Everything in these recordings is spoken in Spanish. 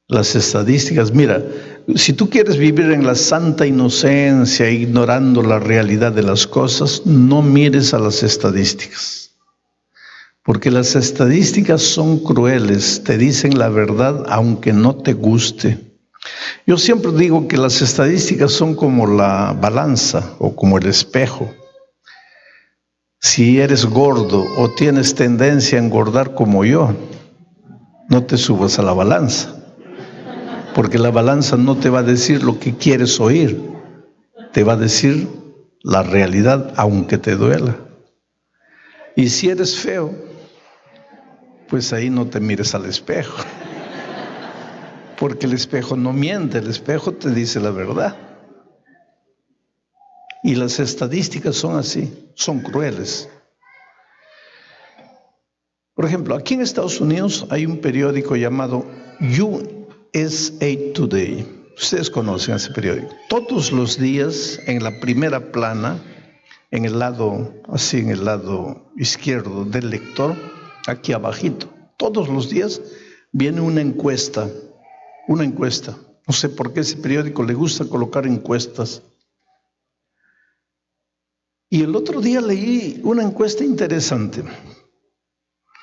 Las estadísticas, mira, si tú quieres vivir en la santa inocencia, ignorando la realidad de las cosas, no mires a las estadísticas. Porque las estadísticas son crueles, te dicen la verdad aunque no te guste. Yo siempre digo que las estadísticas son como la balanza o como el espejo. Si eres gordo o tienes tendencia a engordar como yo, no te subas a la balanza. Porque la balanza no te va a decir lo que quieres oír, te va a decir la realidad aunque te duela. Y si eres feo, pues ahí no te mires al espejo, porque el espejo no miente, el espejo te dice la verdad. Y las estadísticas son así, son crueles. Por ejemplo, aquí en Estados Unidos hay un periódico llamado USA Today. Ustedes conocen ese periódico. Todos los días en la primera plana, en el lado izquierdo del lector, aquí abajito, todos los días viene una encuesta. No sé por qué a ese periódico le gusta colocar encuestas. Y el otro día leí una encuesta interesante.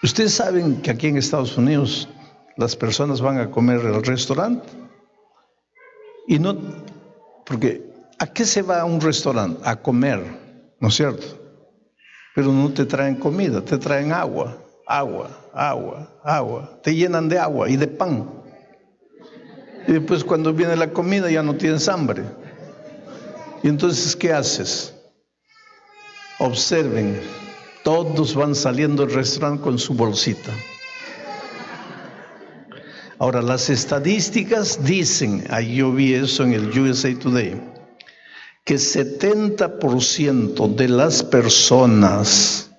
Ustedes saben que aquí en Estados Unidos las personas van a comer al restaurante y no, porque ¿a qué se va a un restaurante? A comer, ¿no es cierto? Pero no te traen comida, te traen agua, te llenan de agua y de pan. Y después cuando viene la comida ya no tienes hambre. Y entonces, ¿qué haces? Observen, todos van saliendo del restaurante con su bolsita. Ahora, las estadísticas dicen, ahí yo vi eso en el USA Today, que 70% de las personas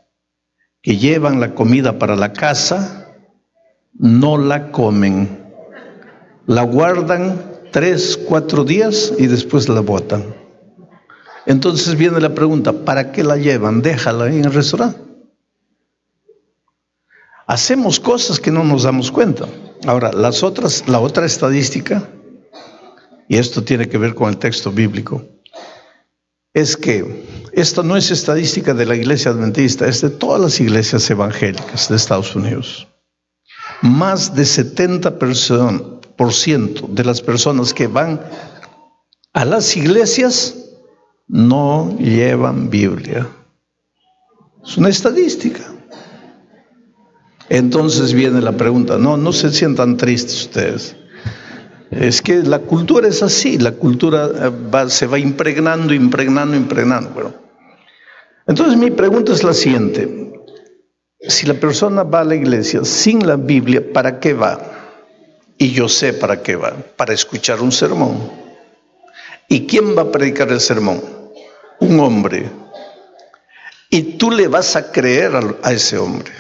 que llevan la comida para la casa no la comen. La guardan 3, 4 días y después la botan. Entonces viene la pregunta, ¿para qué la llevan? Déjala ahí en el restaurante. Hacemos cosas que no nos damos cuenta. Ahora, la otra estadística, y esto tiene que ver con el texto bíblico, es que esto no es estadística de la iglesia adventista, es de todas las iglesias evangélicas de Estados Unidos. Más de 70% de las personas que van a las iglesias no llevan Biblia. Es una estadística. Entonces viene la pregunta, no se sientan tristes ustedes. Es que la cultura es así, la cultura se va impregnando. Bueno, entonces mi pregunta es la siguiente. Si la persona va a la iglesia sin la Biblia, ¿para qué va? Y yo sé para qué va, para escuchar un sermón. ¿Y quién va a predicar el sermón? Un hombre. Y tú le vas a creer a ese hombre.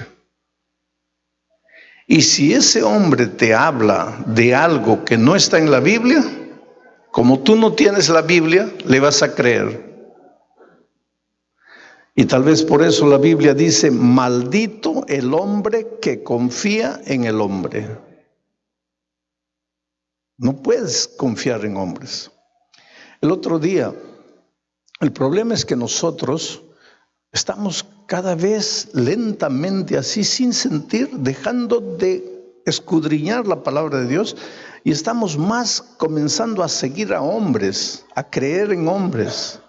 Y si ese hombre te habla de algo que no está en la Biblia, como tú no tienes la Biblia, le vas a creer. Y tal vez por eso la Biblia dice, maldito el hombre que confía en el hombre. No puedes confiar en hombres. El otro día, el problema es que nosotros estamos cada vez lentamente así, sin sentir, dejando de escudriñar la palabra de Dios y estamos más comenzando a seguir a hombres, a creer en hombres.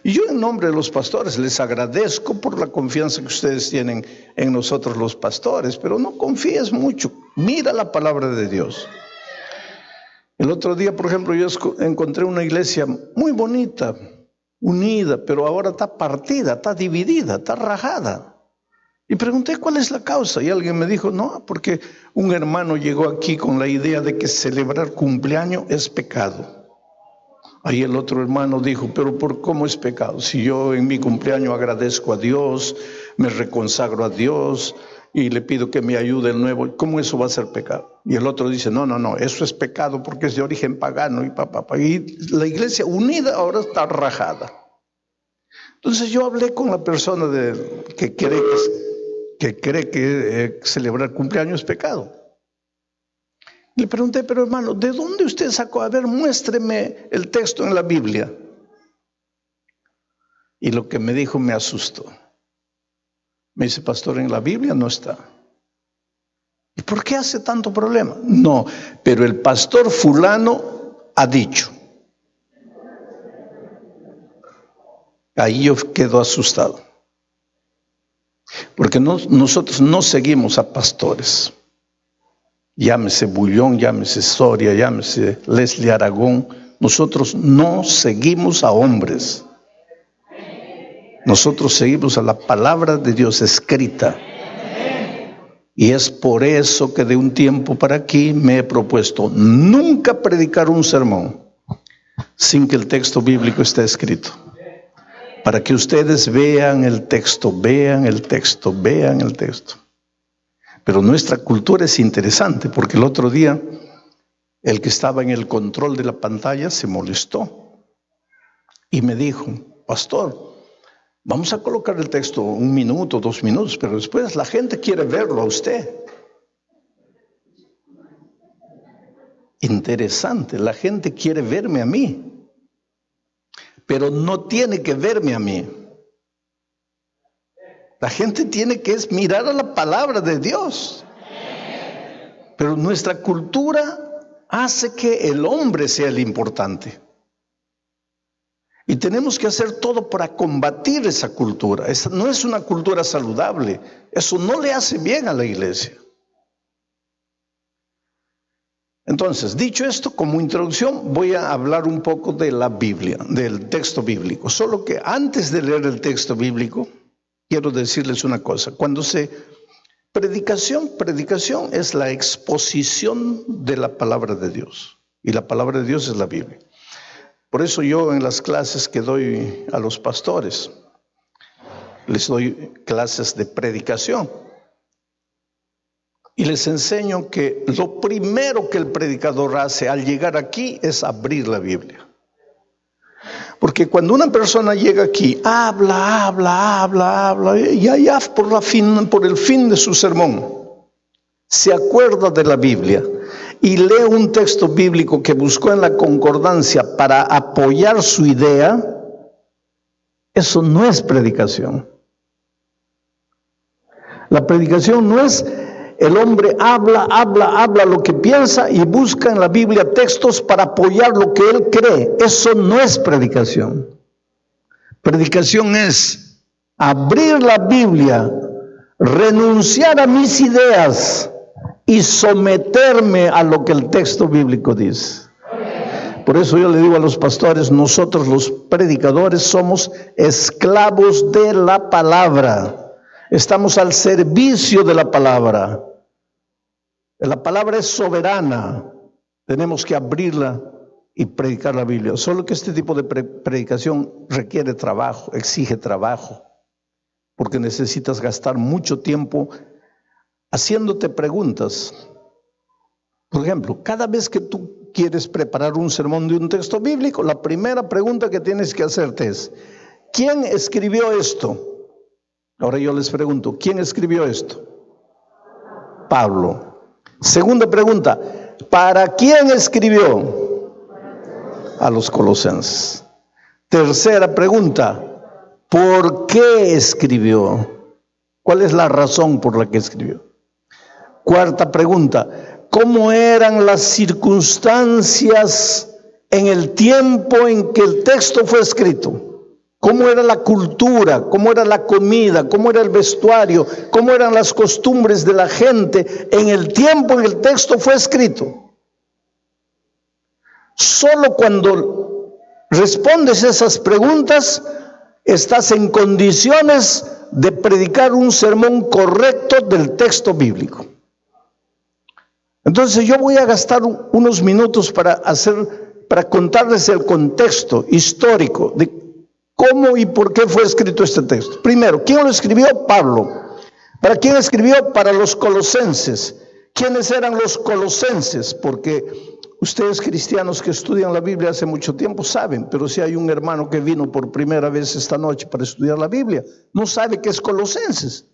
Y yo en nombre de los pastores les agradezco por la confianza que ustedes tienen en nosotros los pastores, pero no confíes mucho, mira la palabra de Dios. El otro día, por ejemplo, yo encontré una iglesia muy bonita, unida, pero ahora está partida, está dividida, está rajada. Y pregunté cuál es la causa y alguien me dijo, no, porque un hermano llegó aquí con la idea de que celebrar cumpleaños es pecado. Ahí el otro hermano dijo, pero ¿por cómo es pecado? Si yo en mi cumpleaños agradezco a Dios, me reconsagro a Dios y le pido que me ayude el nuevo, ¿cómo eso va a ser pecado? Y el otro dice, no, eso es pecado porque es de origen pagano y la iglesia unida ahora está rajada. Entonces yo hablé con la persona que cree que celebrar cumpleaños es pecado. Le pregunté, pero hermano, ¿de dónde usted sacó? A ver, muéstreme el texto en la Biblia. Y lo que me dijo me asustó. Me dice, pastor, en la Biblia no está. ¿Y por qué hace tanto problema? No, pero el pastor fulano ha dicho. Ahí yo quedo asustado. Porque nosotros no seguimos a pastores. Llámese Bullón, llámese Soria, llámese Leslie Aragón. Nosotros no seguimos a hombres. Nosotros seguimos a la palabra de Dios escrita. Y es por eso que de un tiempo para aquí me he propuesto nunca predicar un sermón sin que el texto bíblico esté escrito. Para que ustedes vean el texto, vean el texto, vean el texto. Pero nuestra cultura es interesante, porque el otro día el que estaba en el control de la pantalla se molestó y me dijo, pastor, vamos a colocar el texto 1 minuto, 2 minutos, pero después la gente quiere verlo a usted. Interesante, la gente quiere verme a mí, pero no tiene que verme a mí. La gente tiene que mirar a la palabra de Dios. Pero nuestra cultura hace que el hombre sea el importante. Y tenemos que hacer todo para combatir esa cultura. Esa no es una cultura saludable. Eso no le hace bien a la iglesia. Entonces, dicho esto, como introducción, voy a hablar un poco de la Biblia, del texto bíblico. Solo que antes de leer el texto bíblico, quiero decirles una cosa. Predicación es la exposición de la palabra de Dios. Y la palabra de Dios es la Biblia. Por eso yo en las clases que doy a los pastores, les doy clases de predicación. Y les enseño que lo primero que el predicador hace al llegar aquí es abrir la Biblia. Porque cuando una persona llega aquí, habla, y allá por el fin de su sermón, se acuerda de la Biblia y lee un texto bíblico que buscó en la concordancia para apoyar su idea, eso no es predicación. La predicación no es el hombre habla lo que piensa y busca en la Biblia textos para apoyar lo que él cree. Eso no es predicación. Predicación es abrir la Biblia, renunciar a mis ideas y someterme a lo que el texto bíblico dice. Por eso yo le digo a los pastores, nosotros los predicadores somos esclavos de la palabra. Estamos al servicio de la palabra. La palabra es soberana. Tenemos que abrirla y predicar la Biblia. Solo que este tipo de predicación requiere trabajo, exige trabajo, porque necesitas gastar mucho tiempo haciéndote preguntas. Por ejemplo, cada vez que tú quieres preparar un sermón de un texto bíblico, la primera pregunta que tienes que hacerte es, ¿quién escribió esto? Ahora yo les pregunto, ¿quién escribió esto? Pablo. Segunda pregunta, ¿para quién escribió? A los colosenses. Tercera pregunta, ¿por qué escribió? ¿Cuál es la razón por la que escribió? Cuarta pregunta, ¿cómo eran las circunstancias en el tiempo en que el texto fue escrito? ¿Cómo era la cultura? ¿Cómo era la comida? ¿Cómo era el vestuario? ¿Cómo eran las costumbres de la gente en el tiempo en que el texto fue escrito? Solo cuando respondes esas preguntas, estás en condiciones de predicar un sermón correcto del texto bíblico. Entonces yo voy a gastar unos minutos para contarles el contexto histórico de ¿cómo y por qué fue escrito este texto? Primero, ¿quién lo escribió? Pablo. ¿Para quién escribió? Para los colosenses. ¿Quiénes eran los colosenses? Porque ustedes cristianos que estudian la Biblia hace mucho tiempo saben, pero si hay un hermano que vino por primera vez esta noche para estudiar la Biblia, no sabe qué es Colosenses.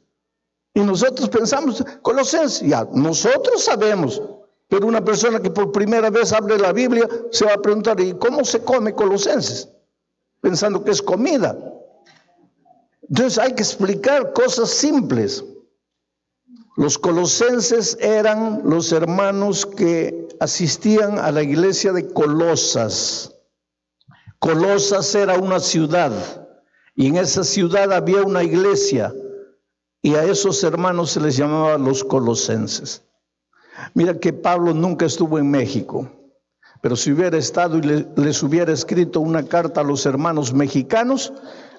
Y nosotros pensamos, Colosenses, ya, nosotros sabemos, Pero una persona que por primera vez abre la Biblia se va a preguntar, ¿y cómo se come Colosenses? Pensando que es comida. Entonces hay que explicar cosas simples. Los colosenses eran los hermanos que asistían a la iglesia de Colosas. Colosas era una ciudad y en esa ciudad había una iglesia y a esos hermanos se les llamaba los colosenses. Mira que Pablo nunca estuvo en México, pero si hubiera estado y les hubiera escrito una carta a los hermanos mexicanos,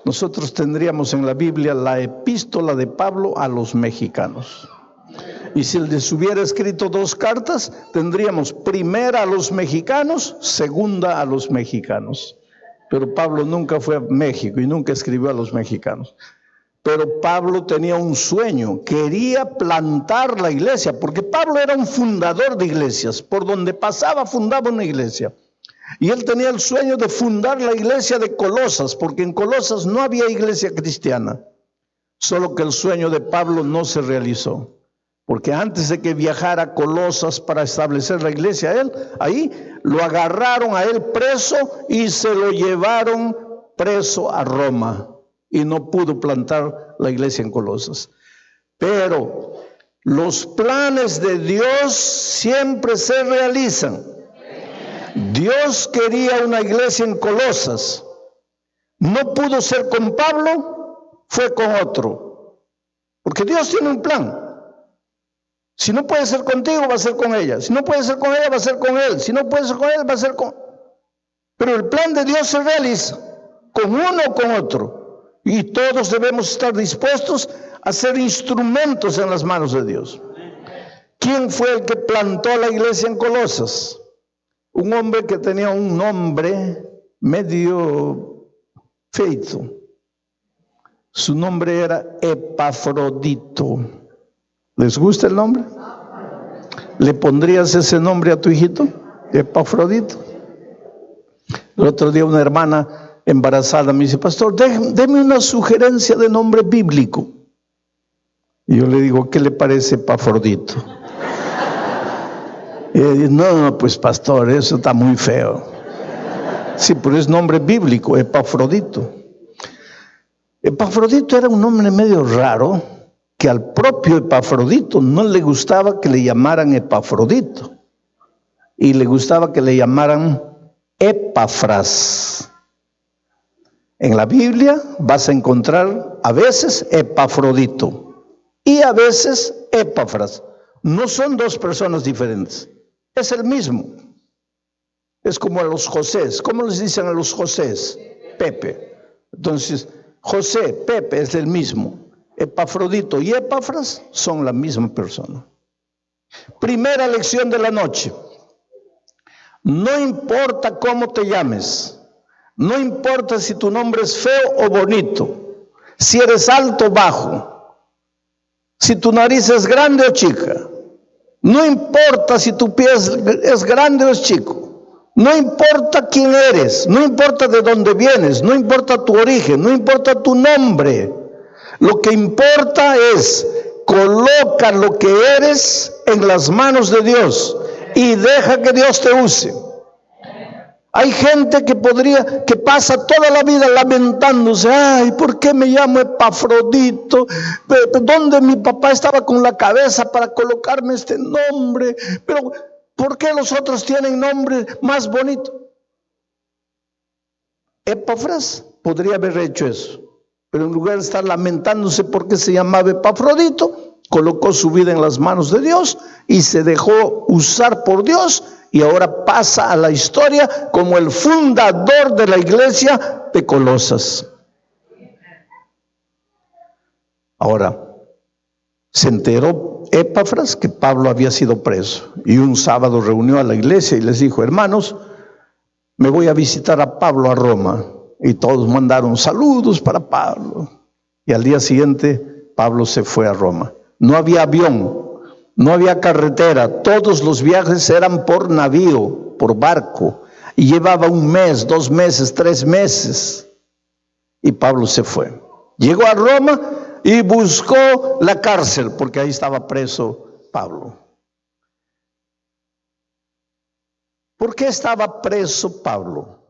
nosotros tendríamos en la Biblia la epístola de Pablo a los mexicanos. Y si les hubiera escrito 2 cartas, tendríamos primera a los mexicanos, segunda a los mexicanos. Pero Pablo nunca fue a México y nunca escribió a los mexicanos. Pero Pablo tenía un sueño, quería plantar la iglesia, porque Pablo era un fundador de iglesias, por donde pasaba fundaba una iglesia. Y él tenía el sueño de fundar la iglesia de Colosas, porque en Colosas no había iglesia cristiana. Solo que el sueño de Pablo no se realizó, porque antes de que viajara a Colosas para establecer la iglesia, ahí lo agarraron a él preso y se lo llevaron preso a Roma. Y no pudo plantar la iglesia en Colosas. Pero los planes de Dios siempre se realizan. Dios quería una iglesia en Colosas. No pudo ser con Pablo, fue con otro. Porque Dios tiene un plan. Si no puede ser contigo, va a ser con ella. Si no puede ser con ella, va a ser con él. Si no puede ser con él, va a ser con... Pero el plan de Dios se realiza con uno o con otro. Y todos debemos estar dispuestos a ser instrumentos en las manos de Dios. ¿Quién fue el que plantó la iglesia en Colosas? Un hombre que tenía un nombre medio feito. Su nombre era Epafrodito. ¿Les gusta el nombre? ¿Le pondrías ese nombre a tu hijito? Epafrodito. El otro día una hermana embarazada me dice, pastor, deme una sugerencia de nombre bíblico. Y yo le digo, ¿qué le parece Epafrodito? Y ella dice, no, pues pastor, eso está muy feo. Sí, pero es nombre bíblico, Epafrodito. Epafrodito era un nombre medio raro, que al propio Epafrodito no le gustaba que le llamaran Epafrodito. Y le gustaba que le llamaran Epafras. En la Biblia vas a encontrar a veces Epafrodito y a veces Epafras. No son 2 personas diferentes, es el mismo. Es como a los Josés. ¿Cómo les dicen a los Josés? Pepe. Entonces, José, Pepe es el mismo. Epafrodito y Epafras son la misma persona. Primera lección de la noche. No importa cómo te llames. No importa si tu nombre es feo o bonito, si eres alto o bajo, si tu nariz es grande o chica, no importa si tu pie es grande o es chico, no importa quién eres, no importa de dónde vienes, no importa tu origen, no importa tu nombre, lo que importa es coloca lo que eres en las manos de Dios y deja que Dios te use. Hay gente que pasa toda la vida lamentándose, ay, ¿por qué me llamo Epafrodito? ¿Dónde mi papá estaba con la cabeza para colocarme este nombre? Pero, ¿por qué los otros tienen nombres más bonitos? Epafras podría haber hecho eso, pero en lugar de estar lamentándose por qué se llamaba Epafrodito, colocó su vida en las manos de Dios y se dejó usar por Dios. Y ahora pasa a la historia como el fundador de la iglesia de Colosas. Ahora, se enteró Epafras que Pablo había sido preso. Y un sábado reunió a la iglesia y les dijo, hermanos, me voy a visitar a Pablo a Roma. Y todos mandaron saludos para Pablo. Y al día siguiente, Pablo se fue a Roma. No había avión. No había carretera, todos los viajes eran por navío, por barco, y llevaba 1 mes, 2 meses, 3 meses. Y Pablo se fue. Llegó a Roma y buscó la cárcel, porque ahí estaba preso Pablo. ¿Por qué estaba preso Pablo?